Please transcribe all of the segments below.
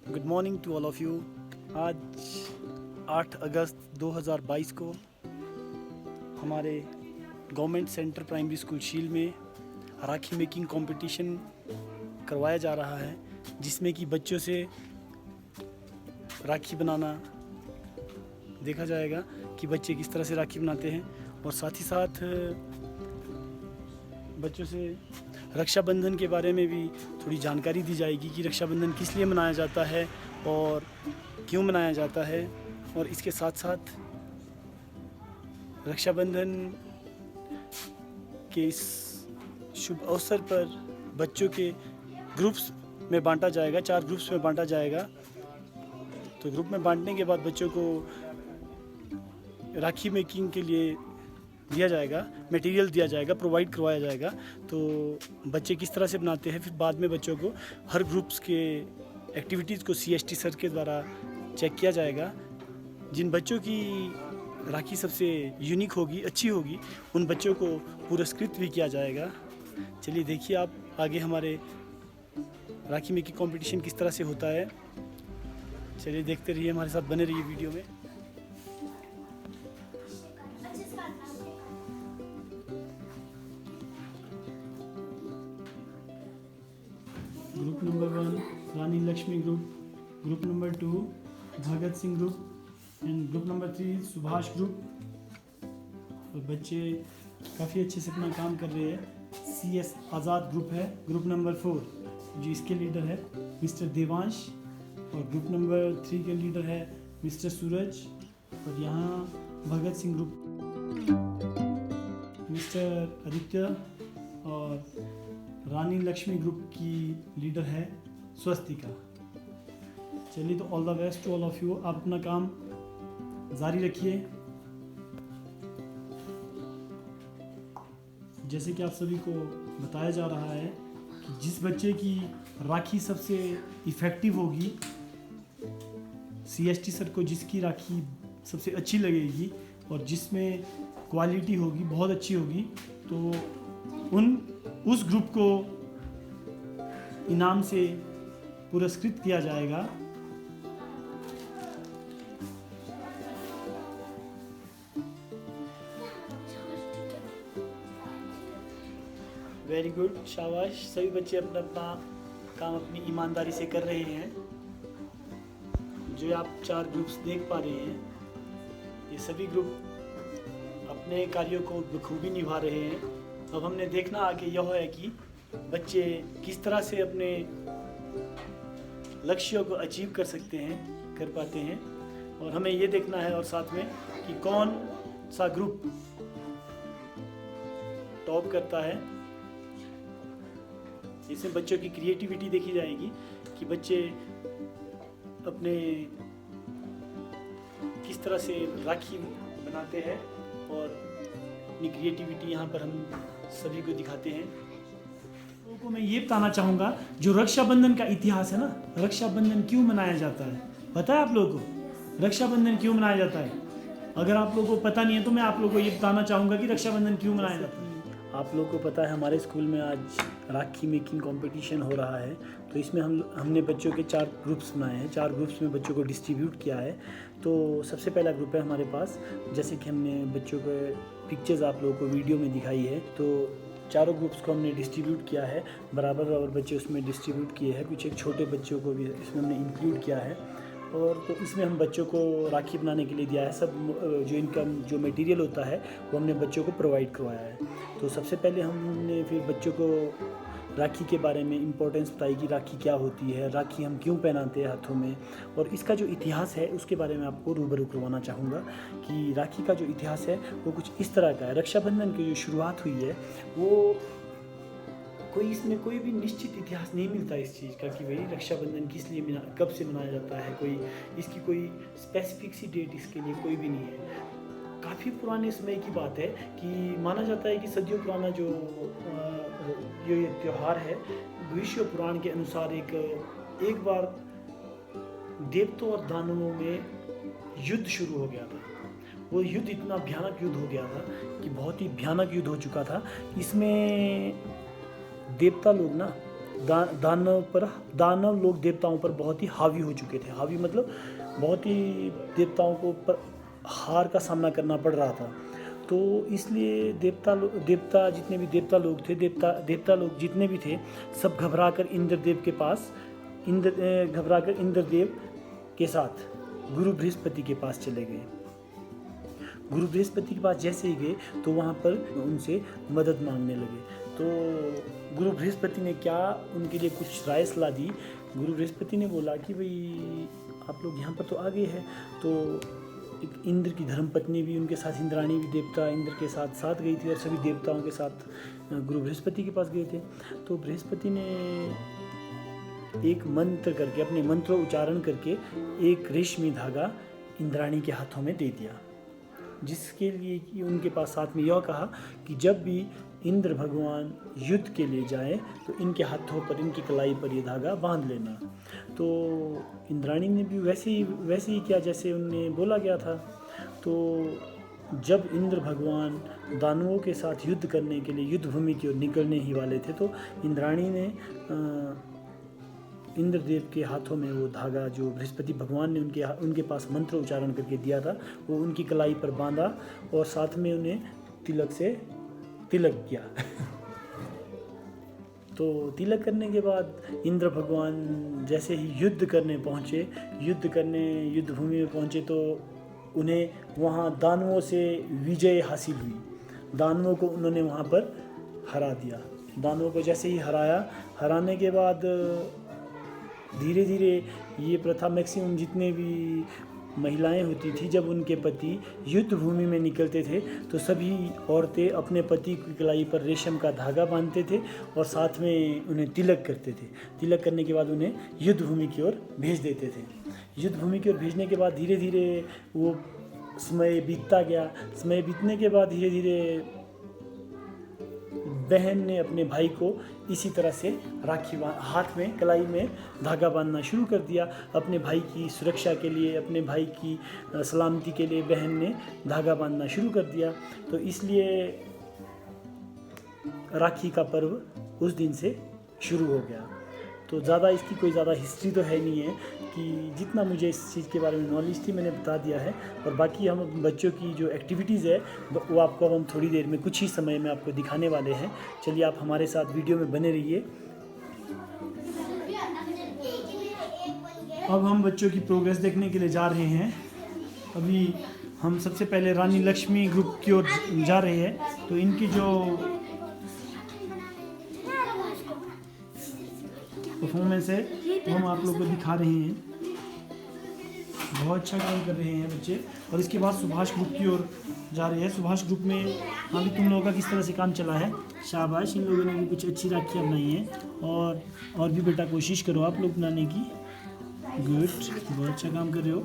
Good morning to all of you. आज 8 अगस्त 2022 को हमारे गवर्नमेंट सेंटर प्राइमरी स्कूल शील में राखी मेकिंग कंपटीशन करवाया जा रहा है, जिसमें कि बच्चों से राखी बनाना देखा जाएगा कि बच्चे किस तरह से राखी बनाते हैं, और साथ ही साथ बच्चों से रक्षाबंधन के बारे में भी थोड़ी जानकारी दी जाएगी कि रक्षाबंधन किस लिए मनाया जाता है और क्यों मनाया जाता है। और इसके साथ साथ रक्षाबंधन के इस शुभ अवसर पर बच्चों के ग्रुप्स में बांटा जाएगा, 4 ग्रुप्स में बांटा जाएगा। तो ग्रुप में बांटने के बाद बच्चों को राखी मेकिंग के लिए दिया जाएगा, मटेरियल दिया जाएगा, प्रोवाइड करवाया जाएगा। तो बच्चे किस तरह से बनाते हैं, फिर बाद में बच्चों को हर ग्रुप्स के एक्टिविटीज़ को CST सर के द्वारा चेक किया जाएगा। जिन बच्चों की राखी सबसे यूनिक होगी, अच्छी होगी, उन बच्चों को पुरस्कृत भी किया जाएगा। चलिए देखिए आप आगे हमारे राखी मेकिंग कंपटीशन किस तरह से होता है। चलिए देखते रहिए, हमारे साथ बने रहिए वीडियो में। Group number 1 Rani Lakshmi group number 2 Bhagat Singh group and group number 3 Subhash group. और बच्चे काफ़ी अच्छे से अपना काम कर रहे हैं। CS आज़ाद ग्रुप है ग्रुप नंबर 4, जो इसके लीडर है मिस्टर देवांश, और ग्रुप नंबर 3 के लीडर है मिस्टर सूरज। और यहाँ भगत सिंह ग्रुप मिस्टर आदित्य, और रानी लक्ष्मी ग्रुप की लीडर है स्वस्तिका। चलिए, तो all the best to all of you. आप अपना काम जारी रखिए। जैसे कि आप सभी को बताया जा रहा है कि जिस बच्चे की राखी सबसे इफ़ेक्टिव होगी, CST सर को जिसकी राखी सबसे अच्छी लगेगी और जिसमें क्वालिटी होगी, बहुत अच्छी होगी, तो उस ग्रुप को इनाम से पुरस्कृत किया जाएगा। वेरी गुड, शाबाश। सभी बच्चे अपना अपना काम अपनी ईमानदारी से कर रहे हैं। जो आप 4 ग्रुप्स देख पा रहे हैं, ये सभी ग्रुप अपने कार्यों को बखूबी निभा रहे हैं। अब हमने देखना आगे यह है कि बच्चे किस तरह से अपने लक्ष्यों को अचीव कर सकते हैं, कर पाते हैं, और हमें ये देखना है और साथ में कि कौन सा ग्रुप टॉप करता है। इसमें बच्चों की क्रिएटिविटी देखी जाएगी कि बच्चे अपने किस तरह से राखी बनाते हैं, और अपनी क्रिएटिविटी यहाँ पर हम सभी को दिखाते हैं। लोगों को मैं ये बताना चाहूँगा, जो रक्षाबंधन का इतिहास है ना, रक्षाबंधन क्यों मनाया जाता है, पता है आप लोगों को रक्षाबंधन क्यों मनाया जाता है? अगर आप लोगों को पता नहीं है तो मैं आप लोगों को ये बताना चाहूँगा कि रक्षाबंधन क्यों मनाया जाता है। आप लोगों को पता है हमारे स्कूल में आज राखी मेकिंग कंपटीशन हो रहा है। तो इसमें हमने बच्चों के 4 ग्रुप्स बनाए हैं, 4 ग्रुप्स में बच्चों को डिस्ट्रीब्यूट किया है। तो सबसे पहला ग्रुप है हमारे पास, जैसे कि हमने बच्चों के पिक्चर्स आप लोगों को वीडियो में दिखाई है। तो चारों ग्रुप्स को हमने डिस्ट्रीब्यूट किया है, बराबर बच्चे उसमें डिस्ट्रीब्यूट किए हैं। कुछ एक छोटे बच्चों को भी इसमें हमने इंक्लूड किया है। और तो इसमें हम बच्चों को राखी बनाने के लिए दिया है। सब जो मटेरियल होता है वो हमने बच्चों को प्रोवाइड करवाया है। तो सबसे पहले हमने फिर बच्चों को राखी के बारे में इम्पोर्टेंस बताई कि राखी क्या होती है, राखी हम क्यों पहनाते हैं हाथों में, और इसका जो इतिहास है उसके बारे में आपको रूबरू करवाना चाहूँगा कि राखी का जो इतिहास है वो कुछ इस तरह का है। रक्षाबंधन की जो शुरुआत हुई है वो इसमें कोई भी निश्चित इतिहास नहीं मिलता इस चीज़ का कि भाई रक्षाबंधन किस लिए कब से मनाया जाता है। इसकी कोई स्पेसिफिक सी डेट इसके लिए कोई भी नहीं है। काफ़ी पुराने समय की बात है कि माना जाता है कि सदियों पुराना जो ये त्यौहार है, भविष्य पुराण के अनुसार एक बार देवताओं और दानवों में युद्ध शुरू हो गया था। वो युद्ध इतना भयानक युद्ध हो गया था कि बहुत ही भयानक युद्ध हो चुका था। इसमें देवता लोग ना दानव लोग देवताओं पर बहुत ही हावी हो चुके थे। हावी मतलब बहुत ही देवताओं को पर हार का सामना करना पड़ रहा था। तो इसलिए देवता जितने भी देवता लोग थे, देवता लोग जितने भी थे, सब घबराकर इंद्रदेव के साथ गुरु बृहस्पति के पास चले गए। गुरु बृहस्पति के पास जैसे ही गए तो वहाँ पर उनसे मदद मांगने लगे। तो गुरु बृहस्पति ने क्या उनके लिए कुछ राय सलाह दी। गुरु बृहस्पति ने बोला कि भाई आप लोग यहाँ पर तो आ गए हैं, तो एक इंद्र की धर्मपत्नी भी उनके साथ, इंद्राणी भी देवता इंद्र के साथ गई थी और सभी देवताओं के साथ गुरु बृहस्पति के पास गए थे। तो बृहस्पति ने एक मंत्र करके, अपने मंत्र उच्चारण करके एक रेशमी धागा इंद्राणी के हाथों में दे दिया, जिसके लिए कि उनके पास साथ में यह कहा कि जब भी इंद्र भगवान युद्ध के लिए जाए तो इनके हाथों पर, इनकी कलाई पर ये धागा बांध लेना। तो इंद्राणी ने भी वैसे ही किया जैसे उन्हें बोला गया था। तो जब इंद्र भगवान दानवों के साथ युद्ध करने के लिए युद्ध भूमि की ओर निकलने ही वाले थे, तो इंद्राणी ने इंद्रदेव के हाथों में वो धागा जो बृहस्पति भगवान ने उनके पास मंत्र उच्चारण करके दिया था, वो उनकी कलाई पर बांधा और साथ में उन्हें तिलक किया। तो तिलक करने के बाद इंद्र भगवान जैसे ही युद्ध भूमि में पहुँचे तो उन्हें वहाँ दानवों से विजय हासिल हुई। दानवों को उन्होंने वहाँ पर हरा दिया। दानवों को जैसे ही हराने के बाद धीरे धीरे ये प्रथा, मैक्सिमम जितने भी महिलाएं होती थी, जब उनके पति युद्ध भूमि में निकलते थे तो सभी औरतें अपने पति की कलाई पर रेशम का धागा बांधते थे और साथ में उन्हें तिलक करते थे। तिलक करने के बाद उन्हें युद्ध भूमि की ओर भेज देते थे। युद्ध भूमि की ओर भेजने के बाद धीरे धीरे वो समय बीतता गया। समय बीतने के बाद धीरे धीरे बहन ने अपने भाई को इसी तरह से राखी हाथ में, कलाई में धागा बांधना शुरू कर दिया। अपने भाई की सुरक्षा के लिए, अपने भाई की सलामती के लिए बहन ने धागा बांधना शुरू कर दिया। तो इसलिए राखी का पर्व उस दिन से शुरू हो गया। तो इसकी कोई ज़्यादा हिस्ट्री तो है नहीं है, कि जितना मुझे इस चीज़ के बारे में नॉलेज थी मैंने बता दिया है। और बाकी हम बच्चों की जो एक्टिविटीज़ है वो आपको अब हम थोड़ी देर में, कुछ ही समय में आपको दिखाने वाले हैं। चलिए आप हमारे साथ वीडियो में बने रहिए। अब हम बच्चों की प्रोग्रेस देखने के लिए जा रहे हैं। अभी हम सबसे पहले रानी लक्ष्मी ग्रुप की ओर जा रहे हैं। तो इनकी जो परफॉर्मेंस है वो हम आप लोगों को दिखा रहे हैं। बहुत अच्छा काम कर रहे हैं बच्चे। और इसके बाद सुभाष ग्रुप की ओर जा रहे हैं। सुभाष ग्रुप में अभी तुम लोगों का किस तरह से काम चला है? शाबाश, इन लोगों ने भी कुछ अच्छी राखियाँ बनाई हैं। और भी बेटा कोशिश करो आप लोग बनाने की। गुड, बहुत अच्छा काम कर रहे हो,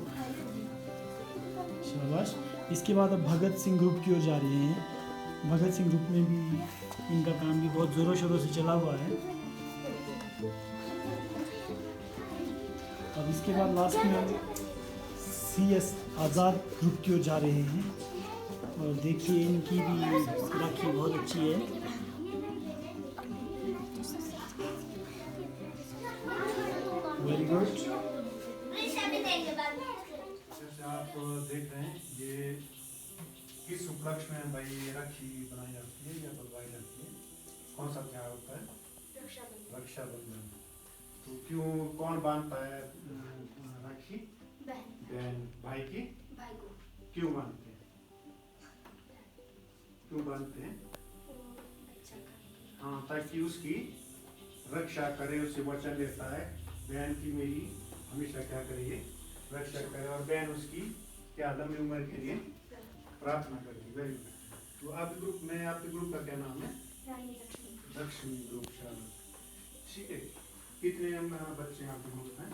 शाबाश। इसके बाद अब भगत सिंह ग्रुप की ओर जा रहे हैं। भगत सिंह ग्रुप में भी इनका काम भी बहुत ज़ोरों शोरों से चला हुआ है। अब इसके बाद लास्ट में हम CS आज़ाद ग्रुप की ओर जा रहे हैं। और देखिए इनकी भी राखी बहुत अच्छी है। Very good. जैसे आप देख रहे हैं, ये किस उपलक्ष्य में भाई राखी बनाई जाती है या बंधवाई जाती है? कौन सा त्योहार होता है? रक्षाबंधन। तो क्यों, कौन बांधता है राखी? बहन भाई की? क्यों बांधते हैं? हाँ, ताकि उसकी रक्षा करे, उससे वचन लेता है बहन की मेरी हमेशा क्या करिए, रक्षा करे। और बहन उसकी क्या लंबी उम्र के लिए प्रार्थना करती। Very good. तो आपके ग्रुप का क्या नाम है? लक्ष्मी ग्रुप। ठीक है। कितने बच्चे आपके ग्रुप में?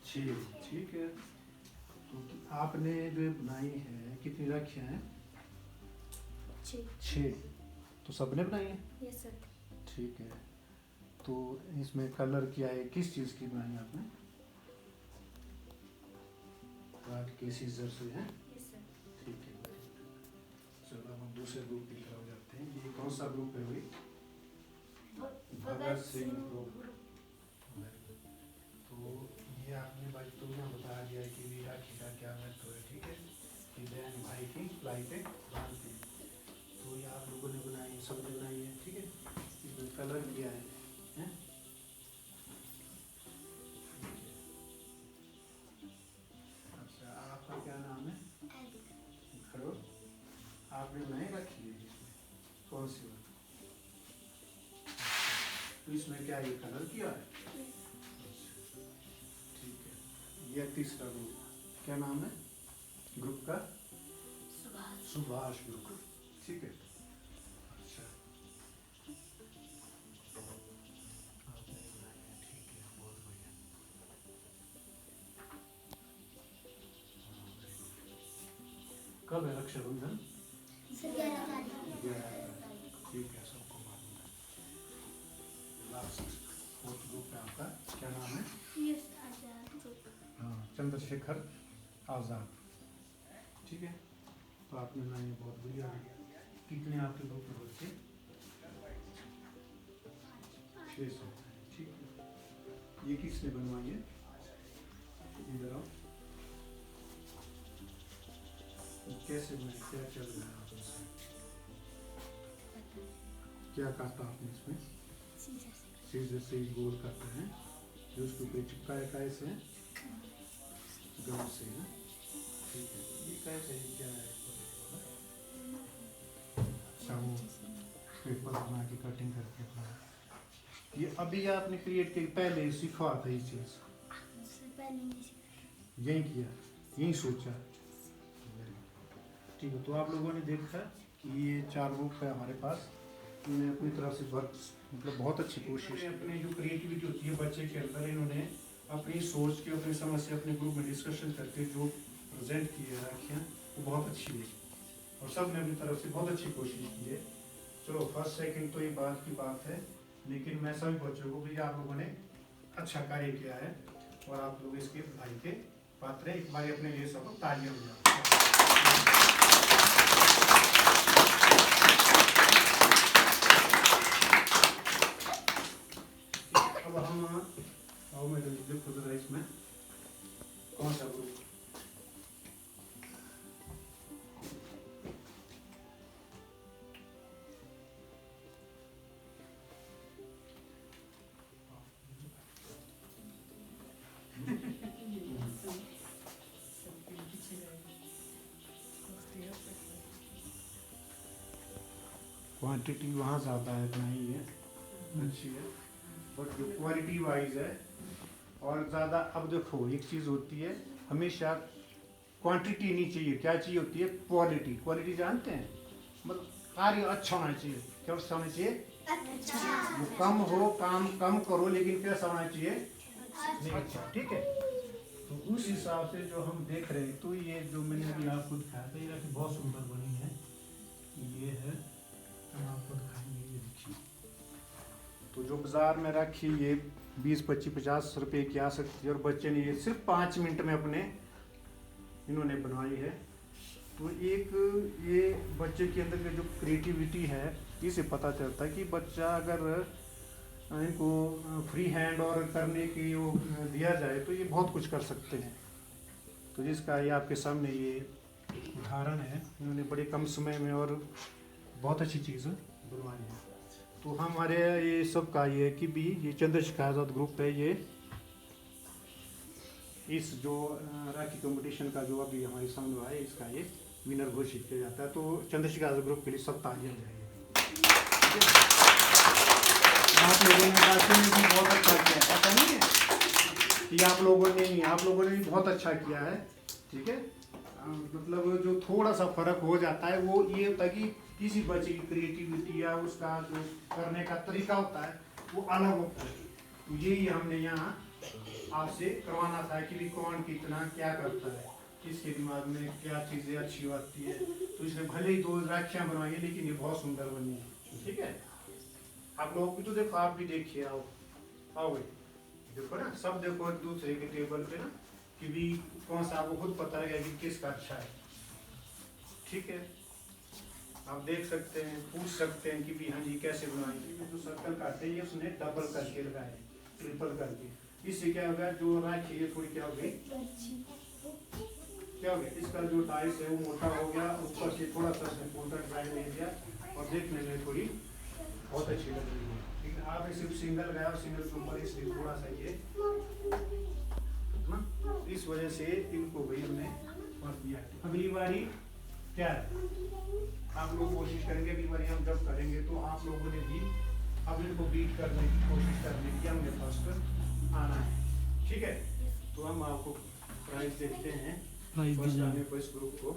6। ठीक है। तो आपने जो बनाई है, कितनी राखियाँ हैं? 6। तो सबने बनाई है? Yes sir. ठीक है। तो इसमें कलर किया है, किस चीज़ की बनाई है आपने? काट के सीजर से है? Yes sir. ठीक है। चलो अब हम दूसरे ग्रुप की तरफ जाते हैं। ये कौन सा ग्रुप है भाई? भगत सिंह ग्रुप। तो ये आपने भाई तो यहाँ बताया गया है कि भी राखी का क्या महत्व है, ठीक है, कि बहन भाई की लाई पे बांधते हैं। तो ये आप लोगों ने बनाई है, सबने बनाई है, ठीक है, इसमें कलर किया है, हैं? अच्छा, आपका क्या नाम है? खड़ो। आपने बनाई रखी है इसमें कौन सी बात? तो इसमें क्या ये कलर किया है? ठीक है। ये तीसरा ग्रुप क्या नाम है ग्रुप का? सुभाष ग्रुप, ठीक है। अच्छा, आपने बनाई है, ठीक है, बहुत बढ़िया। कब है रक्षाबंधन? 11 तारीख, ठीक है, सबको मालूम है। लास्ट फोर्थ ग्रुप है आपका, क्या नाम है? हाँ, चंद्रशेखर आजाद, ठीक है। तो आपने बनाई बहुत बढ़िया। कितने आपके ग्रुप में बच्चे? 600, ठीक है। ये किसने बनवाई है? इधर आओ। कैसे बनाई, क्या चल रहा है आप इसमें? क्या काटा आपने इसमें? सीजर से गोल करते हैं, जो उसके ऊपर चिपकाए काय से हैं? गम से है, ठीक है। ये कैसे है, क्या है? अच्छा, वो पेपर बना के कटिंग करके अपना ये अभी आपने क्रिएट की, पहले सीखा था ये चीज़? यही किया, यही सोचा, ठीक है। तो आप लोगों ने देखा कि ये 4 ग्रुप है हमारे पास, इन्होंने अपनी तरफ से वर्क मतलब बहुत अच्छी कोशिश, अपनी जो क्रिएटिविटी होती है बच्चे के अंदर, इन्होंने अपनी सोच के, अपनी समस्या अपने ग्रुप में डिस्कशन करके जो प्रेजेंट की है राखियाँ, वो बहुत अच्छी है और सब ने अपनी तरफ से बहुत अच्छी कोशिश की है। चलो फर्स्ट सेकंड तो ये बात की बात है, लेकिन मैं सभी बच्चों को भी आप लोगों ने अच्छा कार्य किया है और आप लोग इसके भाई के पात्र हैं। एक बार अपने लिए सबको तालियां हो जाए। अब हम आओ मेरे देखो जरा इसमें कौन सा ग्रुप? क्वांटिटी वहाँ ज़्यादा है, इतना ही है, अच्छी है, बट जो क्वालिटी वाइज है और ज़्यादा। अब देखो एक चीज़ होती है, हमेशा क्वांटिटी नहीं चाहिए, क्या चाहिए होती है? क्वालिटी। क्वालिटी जानते हैं, मतलब कार्य अच्छा होना चाहिए। क्या होना चाहिए? अच्छा। कम हो, काम कम करो, लेकिन कैसा होना चाहिए? नहीं, अच्छा, ठीक है। तो उस हिसाब से जो हम देख रहे हैं, तो ये जो मैंने अभी आपको दिखाया था, ये राखी बहुत सुंदर बनी है। ये है, हम आपको दिखाएंगे, ये देखिए। तो जो बाजार में राखी ये 20, 25, 50 रुपए की आ सकती है और बच्चे ने ये सिर्फ 5 मिनट में अपने इन्होंने बनवाई है। तो एक ये बच्चे के अंदर जो क्रिएटिविटी है, इसे पता चलता है कि बच्चा अगर इनको फ्री हैंड और करने की वो दिया जाए तो ये बहुत कुछ कर सकते हैं। तो जिसका ये आपके सामने ये उदाहरण है, इन्होंने बड़े कम समय में और बहुत अच्छी चीज़ बनवाई है। तो हमारे ये सब का ये कि भी ये चंद्रशेखर आजाद ग्रुप है, ये इस जो राखी कंपटीशन का जो अभी हमारे सामने हुआ है, इसका ये विनर घोषित किया जाता है। तो चंद्रशेखर आजाद ग्रुप के लिए सब तालियां जाएंगे। आप लोगों ने बाकी में भी बहुत अच्छा किया, ऐसा नहीं है कि आप लोगों ने भी बहुत अच्छा किया है, ठीक है। मतलब जो थोड़ा सा फर्क हो जाता है वो ये होता है कि किसी बच्चे की क्रिएटिविटी या उसका जो करने का तरीका होता है वो अलग होता है। तो यही हमने यहाँ आपसे करवाना था कि भी कौन कितना क्या करता है, किसके दिमाग में क्या चीज़ें अच्छी आती है। तो इसने भले ही 2 राखियाँ बनवाई है, लेकिन ये बहुत सुंदर बनी है, ठीक है। आप लोगों की तो देखो, आप भी देखिए, आओ भाई, देखो ना, सब देखो एक दूसरे के टेबल पे ना, कि भी कौन सा आपको खुद पता लगेगा कि किसका अच्छा है, ठीक है। आप देख सकते हैं, पूछ सकते हैं कि भी हाँ जी कैसे बनाएंगे। जो सर्कल काटे ये उसने डबल करके लगाए, ट्रिपल करके। इससे क्या होगा, जो राखी है थोड़ी क्या हो गई, क्या हो गया, इसका जो डाइस है वो मोटा हो गया, ऊपर से थोड़ा सा मोटा डिजाइन ले दिया और देखने में थोड़ी बहुत अच्छी लग रही है। लेकिन आपने सिर्फ सिंगल गया और सिंगल के ऊपर इसलिए थोड़ा सा ये ना, इस वजह से इनको भी हमने मत दिया। अगली बारी क्या है, आप लोग कोशिश करेंगे, अगली बारी हम जब करेंगे तो आप लोगों ने भी अब इनको बीट करने की कोशिश करनी की, हमने फर्स्ट आना है। ठीक है, तो हम आपको प्राइस देखते हैं फर्स्ट आने को इस ग्रुप को।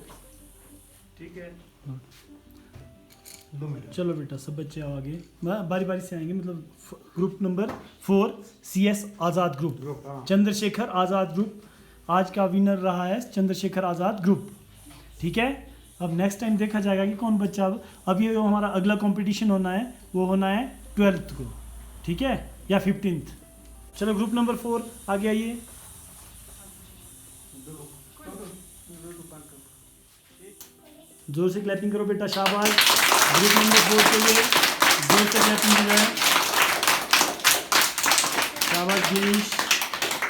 ठीक है, 2 मिनट। चलो बेटा, सब बच्चे आओ आगे, बारी बारी से आएंगे। मतलब ग्रुप नंबर 4 CS आज़ाद ग्रुप, हाँ। चंद्रशेखर आज़ाद ग्रुप। आज का विनर रहा है चंद्रशेखर आज़ाद ग्रुप। ठीक है, अब नेक्स्ट टाइम देखा जाएगा कि कौन बच्चा। अब ये हमारा अगला कंपटीशन होना है, वो होना है 12th को, ठीक है, या 15th। चलो ग्रुप नंबर 4 आगे आइए। जोर से क्लैपिंग करो बेटा, शाबाश। ग्रुप नंबर 4 के लिए जोर से क्लैपिंग कर रहे हैं, शाबाश गिरीश।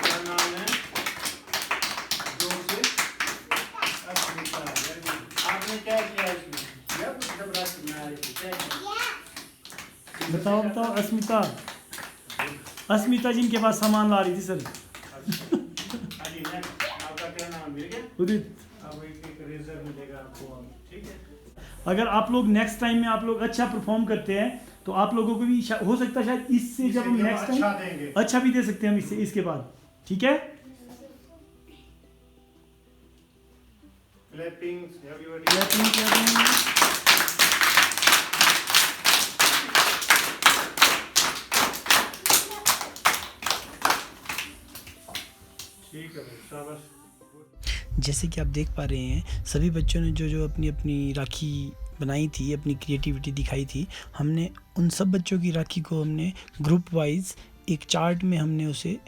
क्या नाम है, जोर से अस्मिता। आपने क्या किया इसमें, या कुछ जबरदस्त बना रही थी, क्या किया? बताओ बताओ, अस्मिता जी इनके पास सामान ला रही थी सर। हाँ जी, आपका क्या नाम मिल गया? उदित। अब एक रेजर मिलेगा आपको, ठीक है। अगर आप लोग नेक्स्ट टाइम में आप लोग अच्छा परफॉर्म करते हैं तो आप लोगों को भी हो सकता है शायद इससे जब हम नेक्स्ट टाइम अच्छा देंगे, अच्छा भी दे सकते हैं हम इससे, इसके बाद। ठीक है, क्लैपिंग एवरीबॉडी, क्लैपिंग। ठीक है भाई, शाबाश। जैसे कि आप देख पा रहे हैं, सभी बच्चों ने जो जो अपनी अपनी राखी बनाई थी, अपनी क्रिएटिविटी दिखाई थी, हमने उन सब बच्चों की राखी को हमने ग्रुप वाइज एक चार्ट में हमने उसे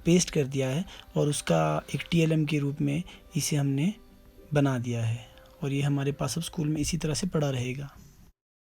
पेस्ट कर दिया है और उसका एक TLM के रूप में इसे हमने बना दिया है और ये हमारे पास अब स्कूल में इसी तरह से पड़ा रहेगा।